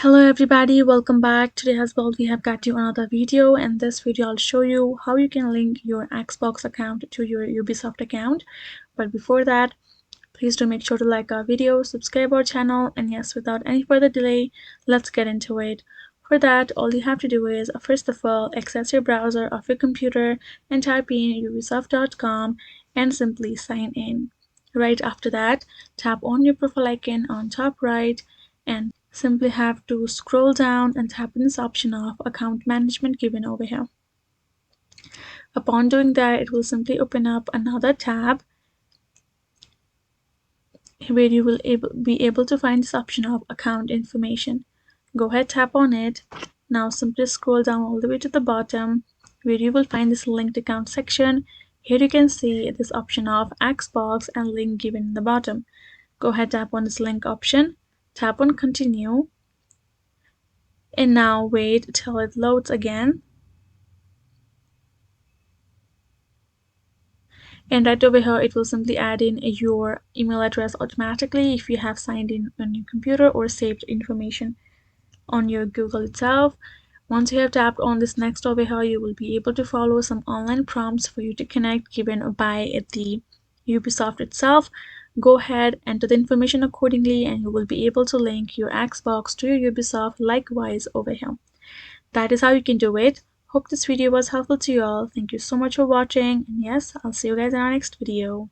Hello everybody, welcome back. Today as well we have got you another video. In this video I'll show you how you can link your Xbox account to your Ubisoft account. But before that, please do make sure to like our video, subscribe our channel, and yes, without any further delay, let's get into it. For that, all you have to do is first of all access your browser of your computer and type in ubisoft.com and simply sign in. Right after that, tap on your profile icon on top right and simply have to scroll down and tap on this option of account management given over here. Upon doing that, it will simply open up another tab where you will be able to find this option of account information. Go ahead, tap on it. Now simply scroll down all the way to the bottom where you will find this linked account section. Here you can see this option of Xbox and link given in the bottom. Go ahead, tap on this link option, tap on continue, and now wait till it loads again. And right over here it will simply add in your email address automatically if you have signed in on your computer or saved information on your Google itself. Once you have tapped on this next over here, you will be able to follow some online prompts for you to connect given by the Ubisoft itself. Go ahead, enter the information accordingly, and you will be able to link your Xbox to your Ubisoft likewise over here. That is how you can do it. Hope this video was helpful to you all. Thank you so much for watching, and yes, I'll see you guys in our next video.